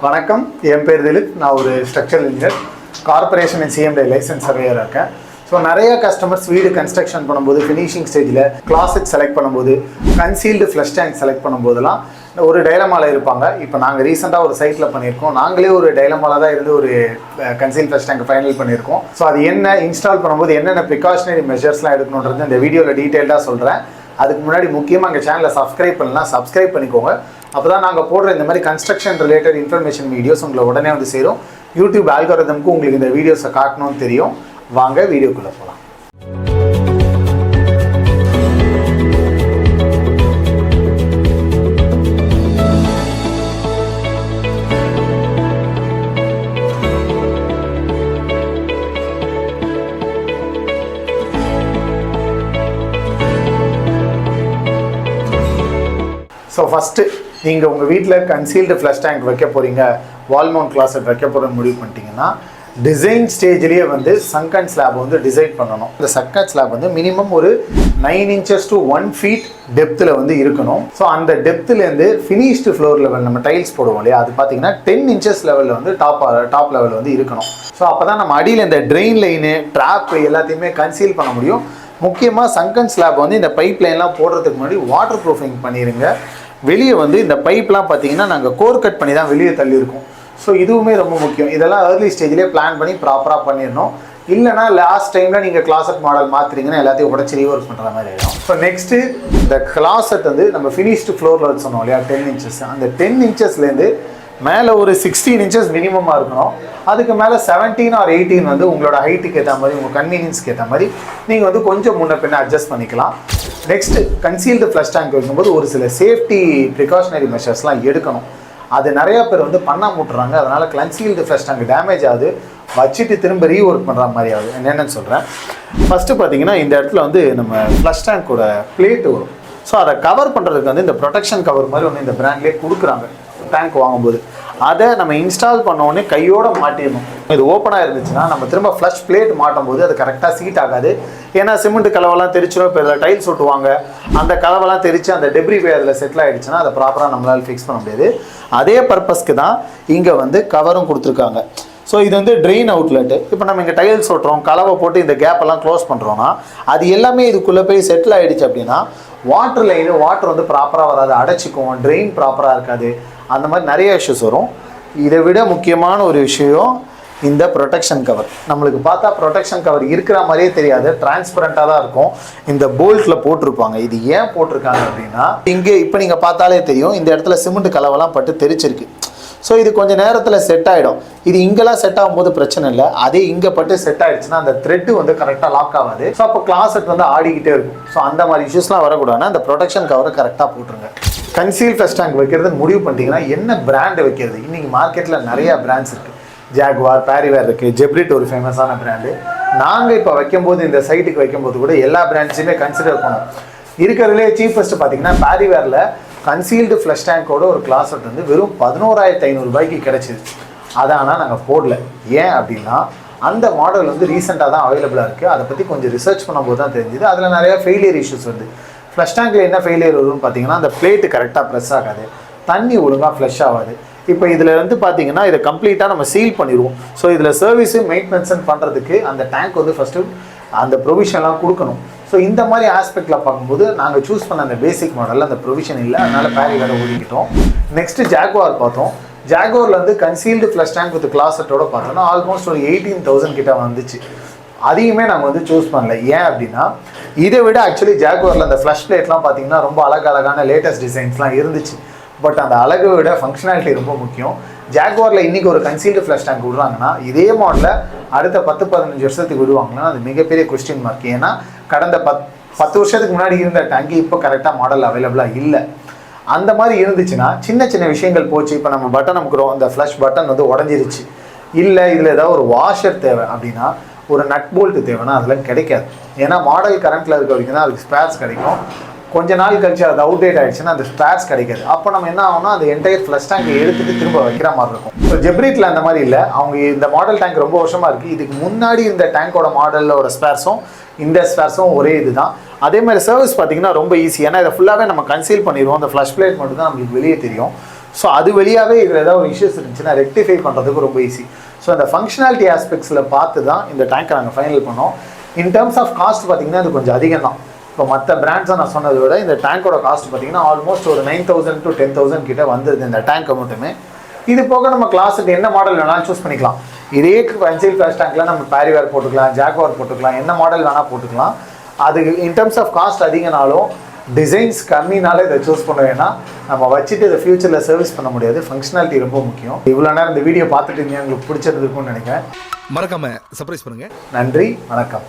வணக்கம், என் பேர் திலிப். நான் ஒரு structural engineer, corporation and CMD licence சர்வேயராக இருக்கேன். ஸோ நிறைய கஸ்டமர்ஸ் வீடு கன்ஸ்ட்ரக்ஷன் பண்ணும்போது, ஃபினிஷிங் ஸ்டேஜில் கிளாஸட் செலக்ட் பண்ணும்போது, கன்சீல்டு ஃப்ளஷ் டேங்க் செலக்ட் பண்ணும்போதெல்லாம் ஒரு டைலமாவில் இருப்பாங்க. இப்போ நாங்கள் ரீசெண்டாக ஒரு சைட்டில் பண்ணியிருக்கோம். நாங்களே ஒரு டைலமாவில் தான் இருந்து ஒரு கன்சீல் ஃப்ளஷ் டேங்க் ஃபைனல் பண்ணியிருக்கோம். ஸோ அது என்ன இன்ஸ்டால் பண்ணும்போது என்னென்ன ப்ரிகாஷனரி மெஷர்ஸ்லாம் எடுக்கணுன்றது இந்த வீடியோவில் டீட்டெயில்டாக சொல்கிறேன். அதுக்கு முன்னாடி முக்கியமாக எங்கள் சேனலை சப்ஸ்கிரைப் பண்ணலாம், சப்ஸ்கிரைப் பண்ணிக்கோங்க. அப்போ தான் நாங்கள் போடுற இந்த மாதிரி கன்ஸ்ட்ரக்ஷன் ரிலேட்டட் இன்ஃபர்மேஷன் வீடியோஸ் உங்களை உடனே வந்து சேரும். யூடியூப் ஆல்காரிதமுக்கு உங்களுக்கு இந்த வீடியோஸை காட்டணும்னு தெரியும். வாங்க வீடியோக்குள்ளே போகலாம். ஸோ ஃபஸ்ட்டு நீங்கள் உங்கள் வீட்டில் கன்சீல்டு ஃப்ளஷ் டேங்க் வைக்க போகிறீங்க, வால் மவுண்ட் கிளாஸட் வைக்க போகிறோன்னு முடிவு பண்ணிட்டீங்கன்னா, டிசைன் ஸ்டேஜ்லேயே வந்து சங்கன் ஸ்லாப் வந்து டிசைட் பண்ணணும். இந்த சங்கன் ஸ்லாப் வந்து மினிமம் ஒரு 9 inches to 1 feet டெப்த்தில் வந்து இருக்கணும். ஸோ அந்த டெப்த்துலேருந்து ஃபினிஷ்டு ஃப்ளோர் லெவல் நம்ம டைல்ஸ் போடுவோம் இல்லையா, அது பார்த்தீங்கன்னா 10 inches லெவலில் வந்து டாப் லெவல் வந்து இருக்கணும். ஸோ அப்போ தான் நம்ம அடியில் இந்த ட்ரெயின் லைனு, ட்ராப் எல்லாத்தையுமே கன்சீல் பண்ண முடியும். முக்கியமாக சங்கன் ஸ்லாப் வந்து இந்த பைப் லைன்லாம் போடுறதுக்கு முன்னாடி வாட்டர் ப்ரூஃபிங் பண்ணிடுங்க. வெளியே வந்து இந்த பைப்லாம் பார்த்தீங்கன்னா நாங்கள் கோர் கட் பண்ணி தான் வெளியே தள்ளியிருக்கோம். ஸோ இதுவுமே ரொம்ப முக்கியம். இதெல்லாம் ஏர்லி ஸ்டேஜ்லேயே பிளான் பண்ணி ப்ராப்பராக பண்ணிடணும். இல்லைனா லாஸ்ட் டைமில் நீங்கள் கிளாசட் மாடல் மாற்றுறீங்கன்னா எல்லாத்தையும் உடச்சி ரீவொர்க் பண்ணுற மாதிரி ஆகிடும். ஸோ நெக்ஸ்ட்டு இந்த கிளாசட் வந்து நம்ம ஃபினிஷ்டு ஃப்ளோரில் சொன்னோம் இல்லையா, 10 inches. அந்த 10 inchesலேருந்து மேலே ஒரு 16 inches மினிமமாக இருக்கணும். அதுக்கு மேலே 17 or 18 வந்து உங்களோட ஹைட்டுக்கு ஏற்ற மாதிரி, உங்கள் கன்வீனியன்ஸ்க்கு ஏற்ற மாதிரி நீங்கள் வந்து கொஞ்சம் முன்ன பின்ன அட்ஜஸ்ட் பண்ணிக்கலாம். நெக்ஸ்ட்டு கன்சீல்டு ஃப்ளஷ் டேங்க் வைக்கும்போது ஒரு சில சேஃப்டி ப்ரிகாஷனரி மெஷர்ஸ்லாம் எடுக்கணும். அது நிறையா பேர் வந்து பண்ணாம விட்டுறாங்க. அதனால் கன்சீல்டு ஃப்ளஷ் டேங்க் டேமேஜ் ஆகுது, வச்சுட்டு திரும்ப ரீஒர்க் பண்ணுற மாதிரி ஆகுது. என்னென்னு சொல்கிறேன். ஃபஸ்ட்டு பார்த்தீங்கன்னா இந்த இடத்துல வந்து நம்ம ஃப்ளஷ் டேங்க்கோட பிளேட்டு வரும். ஸோ அதை கவர் பண்ணுறதுக்கு வந்து இந்த ப்ரொடெக்ஷன் கவர் மாதிரி ஒன்று இந்த பிராண்ட்லேயே கொடுக்குறாங்க டேங்க் வாங்கும்போது. அதை நம்ம இன்ஸ்டால் பண்ணோடனே கையோடு மாட்டிடணும். இது ஓப்பனாக இருந்துச்சுன்னா நம்ம திரும்ப ஃப்ளஷ் பிளேட் மாட்டும் போது அது கரெக்டாக சீட் ஆகாது. ஏன்னா சிமெண்ட் கலவெல்லாம் தெரிச்சிடும். இப்போ இதில் டைல்ஸ் ஒட்டுவாங்க, அந்த கலவெல்லாம் தெரிச்சு அந்த டெப்ரி போய் அதில் செட்டில் ஆகிடுச்சுன்னா அதை ப்ராப்பராக நம்மளால் ஃபிக்ஸ் பண்ண முடியாது. அதே பர்பஸ்க்கு தான் இங்கே வந்து கவரும் கொடுத்துருக்காங்க. ஸோ இது வந்து ட்ரெயின் அவுட்லெட்டு. இப்போ நம்ம இங்கே டைல்ஸ் ஓட்டுறோம், கலவை போட்டு இந்த கேப்பெல்லாம் க்ளோஸ் பண்ணுறோன்னா அது எல்லாமே இதுக்குள்ளே போய் செட்டில் ஆகிடுச்சு அப்படின்னா வாட்டர் லைனு வாட்டர் வந்து ப்ராப்பராக வராது, அடைச்சிக்கும், ட்ரெயின் ப்ராப்பராக இருக்காது. அந்த மாதிரி நிறைய இஷ்யூஸ் வரும். இதை விட முக்கியமான ஒரு விஷயம் இந்த ப்ரொடெக்ஷன் கவர். நம்மளுக்கு பார்த்தா ப்ரொடெக்ஷன் கவர் இருக்கிற மாதிரியே தெரியாது, டிரான்ஸ்பரண்ட்டாக தான் இருக்கும். இந்த போல்ட்டில் போட்டிருப்பாங்க. இது ஏன் போட்டிருக்காங்க அப்படின்னா, இங்கே இப்போ நீங்கள் பார்த்தாலே தெரியும், இந்த இடத்துல சிமெண்ட் கலவெல்லாம் பட்டு தெரிச்சிருக்கு. ஸோ இது கொஞ்சம் நேரத்தில் செட் ஆகிடும். இது இங்கெல்லாம் செட் ஆகும்போது பிரச்சனை இல்லை. அதே இங்கே பட்டு செட் ஆகிடுச்சுன்னா அந்த த்ரெட்டு வந்து கரெக்டாக லாக் ஆகாது. ஸோ அப்போ கிளாஸட் வந்து ஆடிக்கிட்டே இருக்கும். ஸோ அந்த மாதிரி இஷ்யூஸ்லாம் வரக்கூடாதுன்னா அந்த ப்ரொடெக்ஷன் கவரை கரெக்டாக போட்டுருங்க. கன்சீல் ஃப்ளஷ் டேங்க் வைக்கிறதுன்னு முடிவு பண்ணிட்டீங்கன்னா என்ன பிராண்டு வைக்கிறது? இன்றைக்கி மார்க்கெட்டில் நிறையா பிராண்ட்ஸ் இருக்குது. ஜாகுவார், பேரிவேர் இருக்குது, ஜெப்ரிட் ஒரு ஃபேமஸான பிராண்டு. நாங்கள் இப்போ வைக்கும்போது, இந்த சைட்டுக்கு வைக்கும்போது கூட எல்லா பிராண்ட்ஸுமே கன்சிடர் பண்ணோம். இருக்கிறதுலே சீப்பஸ்ட்டு பார்த்தீங்கன்னா பேரிவேரில் கன்சீல்டு ஃப்ளஷ் டேங்கோட ஒரு கிளாஸட் வந்து வெறும் 11,500 ரூபாய்க்கு கிடச்சிது. அதை ஆனால் நாங்கள் போடல. ஏன் அப்படின்னா அந்த மாடல் வந்து ரீசெண்டாக தான் அவைலபிளாக இருக்குது. அதை பற்றி கொஞ்சம் ரிசர்ச் பண்ணும்போது தான் தெரிஞ்சுது. அதில் நிறையா ஃபெயிலியர் இஷ்யூஸ் வருது. ஃப்ளஷ் டேங்கில் என்ன ஃபெயிலியர் வரும்னு பார்த்தீங்கன்னா, அந்த பிளேட்டு கரெக்டாக ப்ரெஸ் ஆகாது, தண்ணி ஒழுங்காக ஃப்ளஷ் ஆகாது. இப்போ இதில் வந்து பார்த்தீங்கன்னா இதை கம்ப்ளீட்டாக நம்ம சீல் பண்ணிடுவோம். ஸோ இதில் சர்வீஸு மெயின்டெனன்ஸ் பண்ணுறதுக்கு அந்த டேங்க் வந்து ஃபஸ்ட்டு அந்த ப்ரொவிஷன்லாம் கொடுக்கணும். ஸோ இந்த மாதிரி ஆஸ்பெக்டில் பார்க்கும்போது நாங்கள் சூஸ் பண்ண அந்த பேசிக் மாடலில் அந்த ப்ரொவிஷன் இல்லை. அதனால் பேரிவேரை ஒதுக்கிட்டோம். நெக்ஸ்ட்டு ஜாகுவார் பார்த்தோம். ஜாகுவாரில் வந்து கன்சீல்டு ஃப்ளஷ் டேங்க் வித் கிளாஸட்டோட பார்த்தோன்னா ஆல்மோஸ்ட் ஒரு 18,000 கிட்ட வந்துச்சு. அதையுமே நாங்கள் வந்து சூஸ் பண்ணல. ஏன் அப்படின்னா இதை விட ஆக்சுவலி ஜாகுவாரில் அந்த ஃப்ளஷ் பிளேட்லாம் பார்த்தீங்கன்னா ரொம்ப அழகான லேட்டஸ்ட் டிசைன்ஸ்லாம் இருந்துச்சு. பட் அந்த அழகை விட ஃபங்க்ஷனாலிட்டி ரொம்ப முக்கியம். ஜாகுவாரில் இன்றைக்கி ஒரு கன்சீல்டு ஃப்ளஷ் டேங்க் விடுறாங்கன்னா இதே மாடலில் அடுத்த 10-15 வருஷத்துக்கு விடுவாங்கன்னா அது மிகப்பெரிய கொஸ்டின் மார்க். ஏன்னா கடந்த 10 வருஷத்துக்கு முன்னாடி இருந்த டேங்கு இப்போ கரெக்டாக மாடல் அவைலபிளாக இல்லை. அந்த மாதிரி இருந்துச்சுன்னா சின்ன சின்ன விஷயங்கள் போச்சு. இப்போ நம்ம பட்டன் அமுக்குறோம், அந்த ஃப்ளஷ் பட்டன் வந்து உடஞ்சிருச்சு, இல்லை இதில் ஏதாவது ஒரு வாஷர் தேவை அப்படின்னா, ஒரு நட் போல்ட்டு தேவைன்னா அதெல்லாம் கிடைக்காது. ஏன்னா மாடல் கரண்ட்டில் இருக்க வரைக்கும் தான் அதுக்கு ஸ்பேர்ஸ் கிடைக்கும். கொஞ்ச நாள் கழிச்சு அது அவுடேட் ஆகிடுச்சுன்னா அந்த ஸ்பேர்ஸ் கிடைக்காது. அப்போ நம்ம என்ன ஆகும்னா அந்த என்டையர் ஃப்ளஷ் டேங்கை எடுத்துகிட்டு திரும்ப வைக்கிற மாதிரி இருக்கும். ஸோ ஜெப்ரிட்டில் அந்த மாதிரி இல்லை. அவங்க இந்த மாடல் டேங்க் ரொம்ப வருஷமாக இருக்குது. இதுக்கு முன்னாடி இந்த டேங்கோட மாடலோட ஸ்பேர்ஸும் இந்த ஸ்பேர்ஸும் ஒரே இது தான். அதே மாதிரி சர்வீஸ் பார்த்தீங்கன்னா ரொம்ப ஈஸி. ஏன்னா இதை ஃபுல்லாகவே நம்ம கன்சீல் பண்ணிடுவோம். அந்த ஃப்ளஷ் பிளேட் மட்டும் தான் நம்மளுக்கு வெளியே தெரியும். ஸோ அது வழியாகவே இதில் ஏதாவது ஒரு இஷ்யூஸ் இருந்துச்சுன்னா ரெக்டிஃபை பண்ணுறதுக்கு ரொம்ப ஈஸி. ஸோ இந்த ஃபங்க்ஷனாலிட்டி ஆஸ்பெக்ட்ஸில் பார்த்து தான் இந்த டேங்கை நாங்கள் ஃபைனல் பண்ணோம். இன் டர்ம்ஸ் ஆஃப் காஸ்ட் பார்த்தீங்கன்னா அது கொஞ்சம் அதிகம் தான். இப்போ மற்ற பிராண்ட்ஸை நான் சொன்னதை விட இந்த டேங்கோட காஸ்ட் பார்த்தீங்கன்னா ஆல்மோஸ்ட் ஒரு 9,000 to 10,000 கிட்ட வந்துடுது இந்த டேங்கை மட்டுமே. இது போக நம்ம கிளாஸுக்கு என்ன மாடல் வேணாலும் சூஸ் பண்ணிக்கலாம். இதே கன்சீல்ட் ஃப்ளஷ் டேங்க்ல நம்ம பேரிவேர் போட்டுக்கலாம், ஜாக்வார் போட்டுக்கலாம், என்ன மாடல் வேணால் போட்டுக்கலாம். அது இன் டர்ம்ஸ் ஆஃப் காஸ்ட் அதிகனாலும் டிசைன்ஸ் கம்மினால இதை சூஸ் பண்ண வேணாம். நம்ம வச்சுட்டு இதை ஃபியூச்சரில் சர்வீஸ் பண்ண முடியாது. ஃபங்க்ஷனாலிட்டி ரொம்ப முக்கியம். இவ்வளோ நேரம் இந்த வீடியோ பார்த்துட்டு இருந்தீங்க, உங்களுக்கு பிடிச்சிருந்துருக்கும்னு நினைக்கிறேன். மறக்காம சர்ப்ரைஸ் பண்ணுங்க. நன்றி, வணக்கம்.